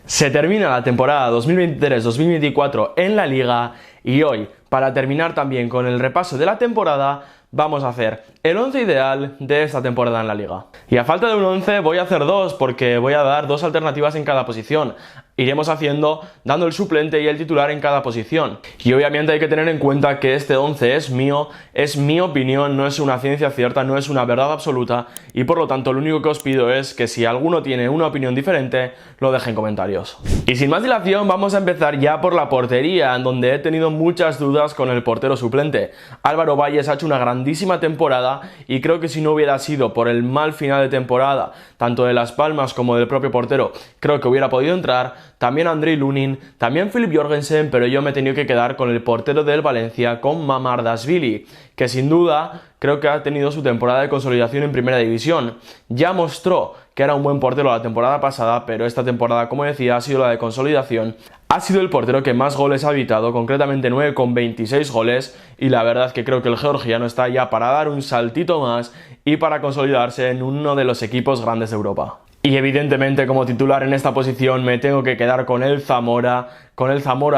Se termina la temporada 2023-2024 en la Liga y hoy, para terminar también con el repaso de la temporada, vamos a hacer el 11 ideal de esta temporada en la Liga. Y a falta de un 11 voy a hacer dos, porque voy a dar dos alternativas en cada posición. Iremos dando el suplente y el titular en cada posición. Y obviamente hay que tener en cuenta que este 11 es mi opinión, no es una ciencia cierta, no es una verdad absoluta, y por lo tanto lo único que os pido es que si alguno tiene una opinión diferente, lo deje en comentarios. Y sin más dilación, vamos a empezar ya por la portería, en donde he tenido muchas dudas con el portero suplente. Álvaro Valles ha hecho una grandísima temporada y creo que si no hubiera sido por el mal final de temporada, tanto de Las Palmas como del propio portero, creo que hubiera podido entrar. También Andrei Lunin, también Filip Jorgensen, pero yo me he tenido que quedar con el portero del Valencia, con Mamardashvili, que sin duda creo que ha tenido su temporada de consolidación en Primera División. Ya mostró que era un buen portero la temporada pasada, pero esta temporada, como decía, ha sido la de consolidación. Ha sido el portero que más goles ha evitado, concretamente 9 con 26 goles, y la verdad que creo que el georgiano está ya para dar un saltito más y para consolidarse en uno de los equipos grandes de Europa. Y evidentemente como titular en esta posición me tengo que quedar con el Zamora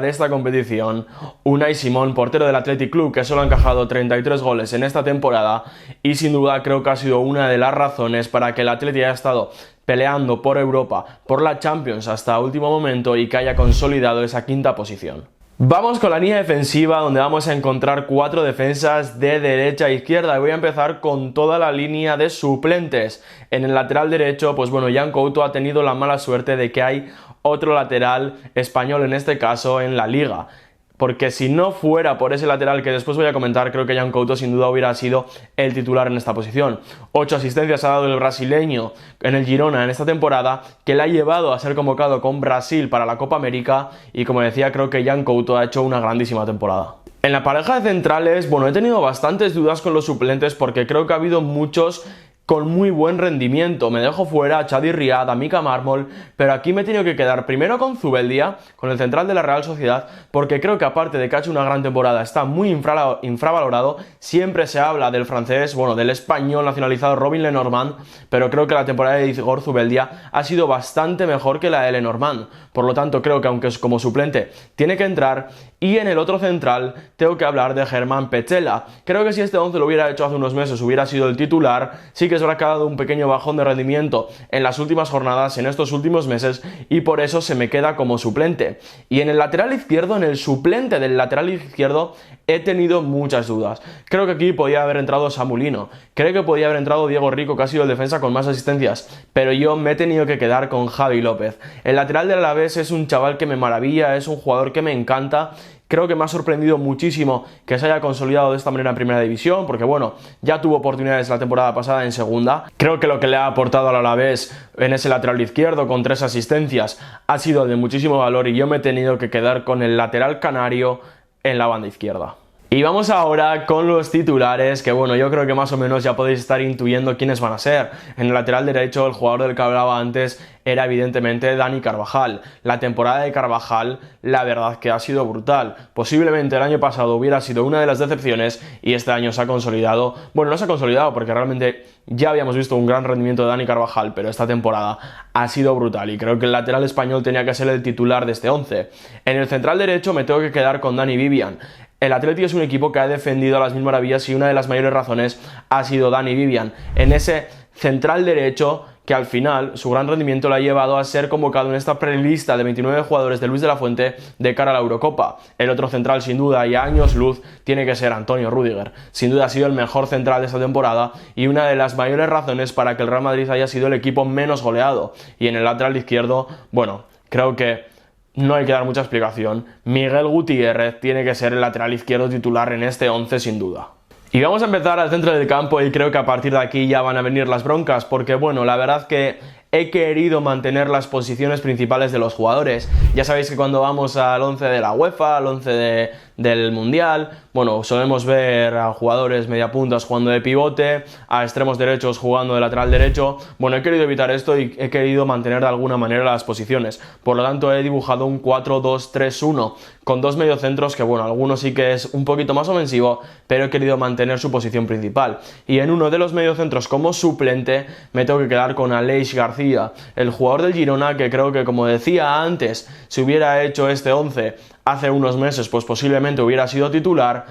de esta competición, Unai Simón, portero del Athletic Club, que solo ha encajado 33 goles en esta temporada y sin duda creo que ha sido una de las razones para que el Athletic haya estado peleando por Europa, por la Champions hasta último momento y que haya consolidado esa quinta posición. Vamos con la línea defensiva, donde vamos a encontrar 4 defensas de derecha a izquierda y voy a empezar con toda la línea de suplentes. En el lateral derecho, pues bueno, Jan Couto ha tenido la mala suerte de que hay otro lateral español, en este caso en la Liga. Porque si no fuera por ese lateral que después voy a comentar, creo que Jan Couto sin duda hubiera sido el titular en esta posición. 8 asistencias ha dado el brasileño en el Girona en esta temporada, que le ha llevado a ser convocado con Brasil para la Copa América y como decía, creo que Jan Couto ha hecho una grandísima temporada. En la pareja de centrales, bueno, he tenido bastantes dudas con los suplentes porque creo que ha habido muchos con muy buen rendimiento. Me dejo fuera a Chadi Riad, a Mika Mármol, pero aquí me he tenido que quedar primero con Zubeldia, con el central de la Real Sociedad, porque creo que aparte de que ha hecho una gran temporada, está muy infravalorado. Siempre se habla del francés, bueno, del español nacionalizado Robin Lenormand, pero creo que la temporada de Igor Zubeldia ha sido bastante mejor que la de Lenormand. Por lo tanto, creo que aunque es como suplente, tiene que entrar. Y en el otro central tengo que hablar de Germán Petzela. Creo que si este 11 lo hubiera hecho hace unos meses, hubiera sido el titular. Sí que es verdad que ha dado un pequeño bajón de rendimiento en las últimas jornadas, en estos últimos meses, y por eso se me queda como suplente. Y en el lateral izquierdo, en el suplente del lateral izquierdo, he tenido muchas dudas. Creo que aquí podía haber entrado Samu Lino, creo que podía haber entrado Diego Rico, que ha sido el defensa con más asistencias, pero yo me he tenido que quedar con Javi López. El lateral del Alavés es un chaval que me maravilla, es un jugador que me encanta. Creo que me ha sorprendido muchísimo que se haya consolidado de esta manera en Primera División, porque bueno, ya tuvo oportunidades la temporada pasada en Segunda. Creo que lo que le ha aportado al Alavés en ese lateral izquierdo con 3 asistencias ha sido de muchísimo valor y yo me he tenido que quedar con el lateral canario en la banda izquierda. Y vamos ahora con los titulares, que bueno, yo creo que más o menos ya podéis estar intuyendo quiénes van a ser. En el lateral derecho, el jugador del que hablaba antes era evidentemente Dani Carvajal. La temporada de Carvajal, la verdad que ha sido brutal. Posiblemente el año pasado hubiera sido una de las decepciones y este año se ha consolidado. Bueno, no se ha consolidado porque realmente ya habíamos visto un gran rendimiento de Dani Carvajal, pero esta temporada ha sido brutal y creo que el lateral español tenía que ser el titular de este 11. En el central derecho me tengo que quedar con Dani Vivian. El Athletic es un equipo que ha defendido a las mil maravillas y una de las mayores razones ha sido Dani Vivian. En ese central derecho que al final su gran rendimiento le ha llevado a ser convocado en esta prelista de 29 jugadores de Luis de la Fuente de cara a la Eurocopa. El otro central sin duda y a años luz tiene que ser Antonio Rüdiger. Sin duda ha sido el mejor central de esta temporada y una de las mayores razones para que el Real Madrid haya sido el equipo menos goleado. Y en el lateral izquierdo, bueno, creo que no hay que dar mucha explicación. Miguel Gutiérrez tiene que ser el lateral izquierdo titular en este 11 sin duda. Y vamos a empezar al centro del campo y creo que a partir de aquí ya van a venir las broncas, porque bueno, la verdad que he querido mantener las posiciones principales de los jugadores. Ya sabéis que cuando vamos al 11 de la UEFA, al 11 del Mundial. Bueno, solemos ver a jugadores mediapuntas jugando de pivote, a extremos derechos jugando de lateral derecho. Bueno, he querido evitar esto y he querido mantener de alguna manera las posiciones. Por lo tanto, he dibujado un 4-2-3-1 con dos mediocentros que, bueno, algunos sí que es un poquito más ofensivo, pero he querido mantener su posición principal. Y en uno de los mediocentros como suplente me tengo que quedar con Aleix García, el jugador del Girona, que creo que, como decía antes, si hubiera hecho este 11 hace unos meses, pues posiblemente hubiera sido titular,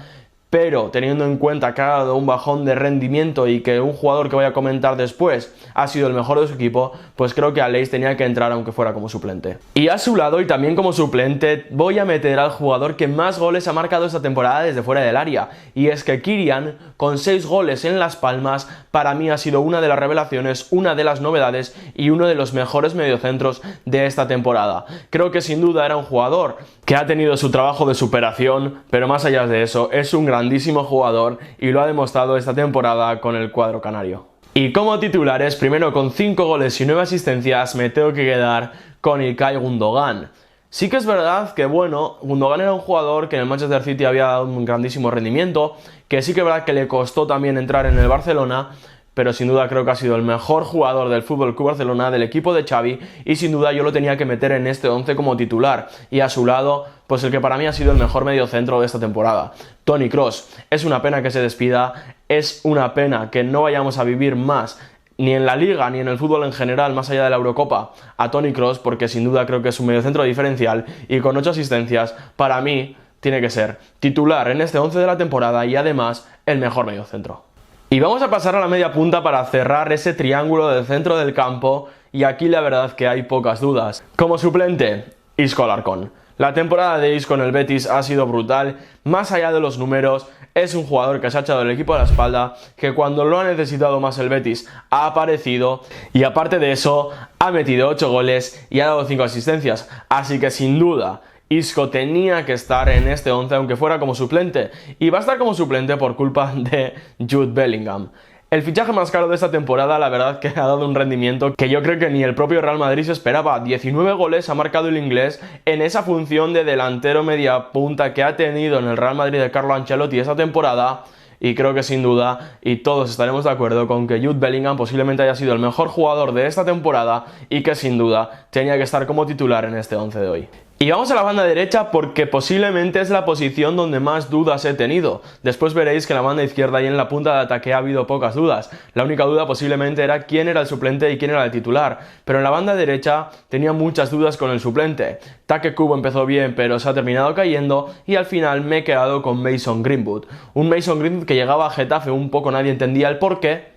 pero teniendo en cuenta que ha dado un bajón de rendimiento y que un jugador que voy a comentar después ha sido el mejor de su equipo, pues creo que Aleix tenía que entrar aunque fuera como suplente. Y a su lado, y también como suplente, voy a meter al jugador que más goles ha marcado esta temporada desde fuera del área, y es que Kylian, con 6 goles en Las Palmas, para mí ha sido una de las revelaciones, una de las novedades y uno de los mejores mediocentros de esta temporada. Creo que sin duda era un jugador que ha tenido su trabajo de superación, pero más allá de eso, es un grandísimo jugador y lo ha demostrado esta temporada con el cuadro canario. Y como titulares, primero con 5 goles y 9 asistencias, me tengo que quedar con Ilkay Gundogan. Sí que es verdad que, bueno, Gundogan era un jugador que en el Manchester City había dado un grandísimo rendimiento, que sí que es verdad que le costó también entrar en el Barcelona, pero sin duda creo que ha sido el mejor jugador del FC Barcelona, del equipo de Xavi, y sin duda yo lo tenía que meter en este 11 como titular. Y a su lado, pues el que para mí ha sido el mejor mediocentro de esta temporada, Toni Kroos. Es una pena que se despida, es una pena que no vayamos a vivir más, ni en la Liga, ni en el fútbol en general, más allá de la Eurocopa, a Toni Kroos, porque sin duda creo que es un mediocentro diferencial, y con 8 asistencias, para mí, tiene que ser titular en este 11 de la temporada y además el mejor mediocentro. Y vamos a pasar a la media punta para cerrar ese triángulo del centro del campo, y aquí la verdad que hay pocas dudas. Como suplente, Isco Alarcón. La temporada de Isco en el Betis ha sido brutal, más allá de los números, es un jugador que se ha echado el equipo a la espalda, que cuando lo ha necesitado más el Betis ha aparecido, y aparte de eso, ha metido 8 goles y ha dado 5 asistencias, así que sin duda, Isco tenía que estar en este 11 aunque fuera como suplente, y va a estar como suplente por culpa de Jude Bellingham. El fichaje más caro de esta temporada, la verdad que ha dado un rendimiento que yo creo que ni el propio Real Madrid se esperaba. 19 goles ha marcado el inglés en esa función de delantero media punta que ha tenido en el Real Madrid de Carlo Ancelotti esta temporada. Y creo que sin duda, y todos estaremos de acuerdo con que Jude Bellingham posiblemente haya sido el mejor jugador de esta temporada y que sin duda tenía que estar como titular en este 11 de hoy. Y vamos a la banda derecha porque posiblemente es la posición donde más dudas he tenido. Después veréis que en la banda izquierda y en la punta de ataque ha habido pocas dudas. La única duda posiblemente era quién era el suplente y quién era el titular. Pero en la banda derecha tenía muchas dudas con el suplente. Take Kubo empezó bien pero se ha terminado cayendo y al final me he quedado con Mason Greenwood. Un Mason Greenwood que llegaba a Getafe un poco nadie entendía el porqué.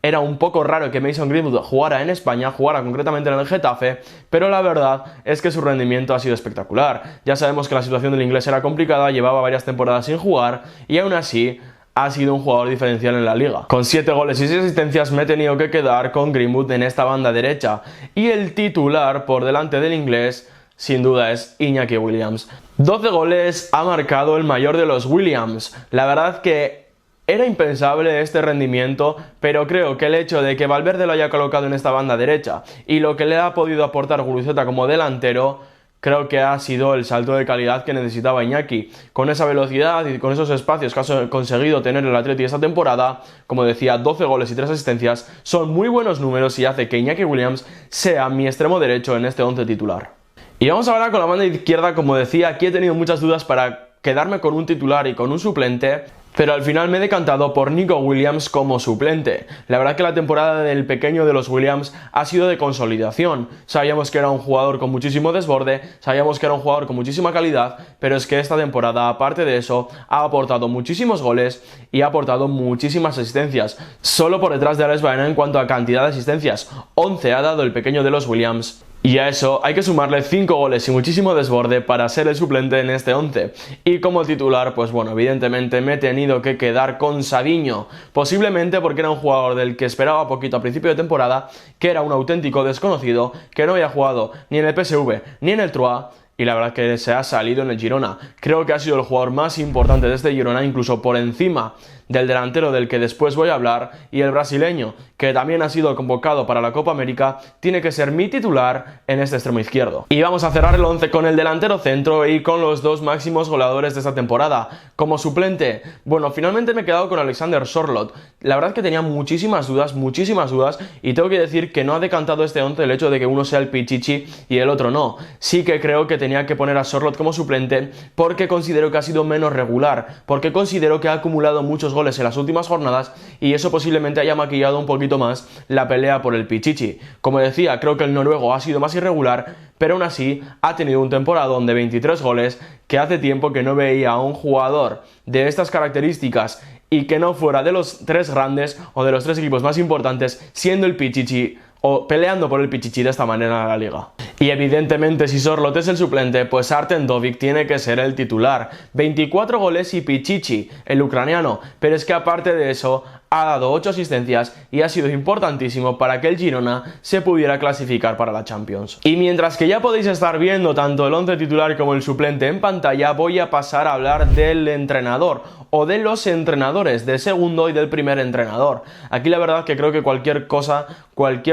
Era un poco raro que Mason Greenwood jugara en España, jugara concretamente en el Getafe, pero la verdad es que su rendimiento ha sido espectacular. Ya sabemos que la situación del inglés era complicada, llevaba varias temporadas sin jugar y aún así ha sido un jugador diferencial en la liga. Con 7 goles y 6 asistencias me he tenido que quedar con Greenwood en esta banda derecha. Y el titular por delante del inglés, sin duda, es Iñaki Williams. 12 goles ha marcado el mayor de los Williams. La verdad que era impensable este rendimiento, pero creo que el hecho de que Valverde lo haya colocado en esta banda derecha y lo que le ha podido aportar Guruceta como delantero, creo que ha sido el salto de calidad que necesitaba Iñaki. Con esa velocidad y con esos espacios que ha conseguido tener el Atleti esta temporada, como decía, 12 goles y 3 asistencias, son muy buenos números y hace que Iñaki Williams sea mi extremo derecho en este 11 titular. Y vamos ahora con la banda izquierda. Como decía, aquí he tenido muchas dudas para quedarme con un titular y con un suplente, pero al final me he decantado por Nico Williams como suplente. La verdad que la temporada del pequeño de los Williams ha sido de consolidación. Sabíamos que era un jugador con muchísimo desborde, sabíamos que era un jugador con muchísima calidad, pero es que esta temporada, aparte de eso, ha aportado muchísimos goles y ha aportado muchísimas asistencias. Solo por detrás de Alex Baena en cuanto a cantidad de asistencias. 11 ha dado el pequeño de los Williams. Y a eso hay que sumarle 5 goles y muchísimo desborde para ser el suplente en este 11. Y como titular, pues bueno, evidentemente me he tenido que quedar con Savinho. Posiblemente porque era un jugador del que esperaba poquito a principio de temporada, que era un auténtico desconocido, que no había jugado ni en el PSV ni en el Troyes. Y la verdad que se ha salido en el Girona. Creo que ha sido el jugador más importante de este Girona, incluso por encima del delantero del que después voy a hablar, y el brasileño, que también ha sido convocado para la Copa América, tiene que ser mi titular en este extremo izquierdo. Y vamos a cerrar el 11 con el delantero centro y con los dos máximos goleadores de esta temporada. Como suplente, bueno, finalmente me he quedado con Alexander Sørloth. La verdad es que tenía muchísimas dudas, y tengo que decir que no ha decantado este 11 el hecho de que uno sea el Pichichi y el otro no. Sí que creo que tenía que poner a Sørloth como suplente porque considero que ha sido menos regular, porque considero que ha acumulado muchos goles en las últimas jornadas y eso posiblemente haya maquillado un poquito más la pelea por el Pichichi. Como decía, creo que el noruego ha sido más irregular, pero aún así ha tenido un temporadón de 23 goles, que hace tiempo que no veía a un jugador de estas características y que no fuera de los tres grandes o de los tres equipos más importantes siendo el Pichichi o peleando por el Pichichi de esta manera en la liga. Y evidentemente si Sørloth es el suplente, pues Artem Dovbyk tiene que ser el titular. 24 goles y Pichichi, el ucraniano, pero es que aparte de eso ha dado 8 asistencias y ha sido importantísimo para que el Girona se pudiera clasificar para la Champions. Y mientras que ya podéis estar viendo tanto el 11 titular como el suplente en pantalla, voy a pasar a hablar del entrenador o de los entrenadores, del segundo y del primer entrenador. Aquí la verdad que creo que cualquier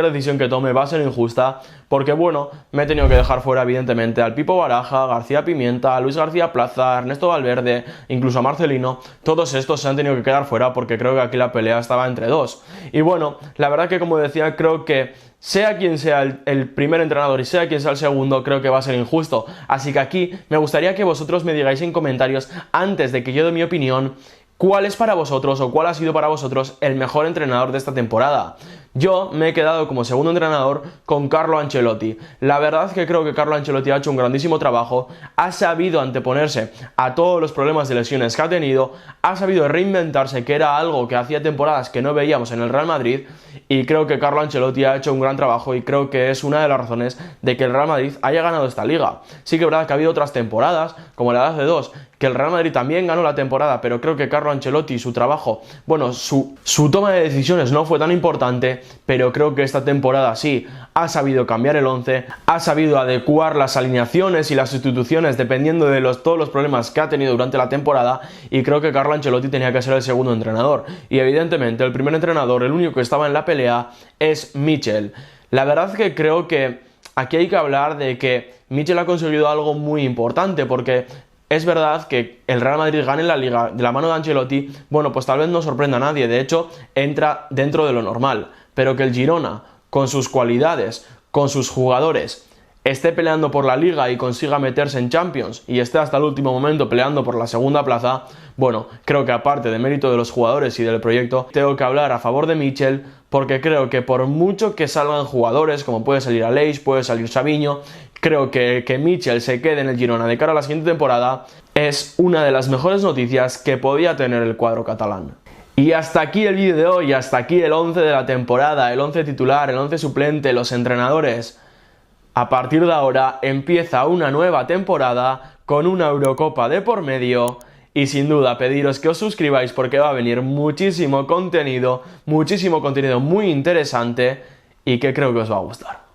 decisión que tome va a ser injusta, porque bueno, me he tenido que dejar fuera evidentemente al Pipo Baraja, García Pimienta, Luis García Plaza, Ernesto Valverde, incluso a Marcelino. Todos estos se han tenido que quedar fuera porque creo que aquí la pelea estaba entre dos. Y bueno, la verdad que como decía, creo que sea quien sea el primer entrenador y sea quien sea el segundo, creo que va a ser injusto. Así que aquí me gustaría que vosotros me digáis en comentarios, antes de que yo dé mi opinión, cuál es para vosotros o cuál ha sido para vosotros el mejor entrenador de esta temporada. Yo me he quedado como segundo entrenador con Carlo Ancelotti. La verdad es que creo que Carlo Ancelotti ha hecho un grandísimo trabajo, ha sabido anteponerse a todos los problemas de lesiones que ha tenido, ha sabido reinventarse, que era algo que hacía temporadas que no veíamos en el Real Madrid, y creo que Carlo Ancelotti ha hecho un gran trabajo y creo que es una de las razones de que el Real Madrid haya ganado esta liga. Sí que es verdad que ha habido otras temporadas, como la de hace 2, que el Real Madrid también ganó la temporada, pero creo que Carlo Ancelotti, su trabajo, bueno, su toma de decisiones no fue tan importante, pero creo que esta temporada sí ha sabido cambiar el 11, ha sabido adecuar las alineaciones y las sustituciones dependiendo de todos los problemas que ha tenido durante la temporada, y creo que Carlo Ancelotti tenía que ser el segundo entrenador. Y evidentemente el primer entrenador, el único que estaba en la pelea, es Michel. La verdad es que creo que aquí hay que hablar de que Michel ha conseguido algo muy importante, porque es verdad que el Real Madrid gane la Liga de la mano de Ancelotti, bueno, pues tal vez no sorprenda a nadie, de hecho entra dentro de lo normal, pero que el Girona, con sus cualidades, con sus jugadores, esté peleando por la Liga y consiga meterse en Champions y esté hasta el último momento peleando por la segunda plaza, bueno, creo que aparte de mérito de los jugadores y del proyecto, tengo que hablar a favor de Michel, porque creo que por mucho que salgan jugadores, como puede salir Aleix, puede salir Savinho, creo que Michel se quede en el Girona de cara a la siguiente temporada es una de las mejores noticias que podía tener el cuadro catalán. Y hasta aquí el vídeo de hoy, hasta aquí el 11 de la temporada, el 11 titular, el 11 suplente, los entrenadores. A partir de ahora empieza una nueva temporada con una Eurocopa de por medio y sin duda pediros que os suscribáis porque va a venir muchísimo contenido muy interesante y que creo que os va a gustar.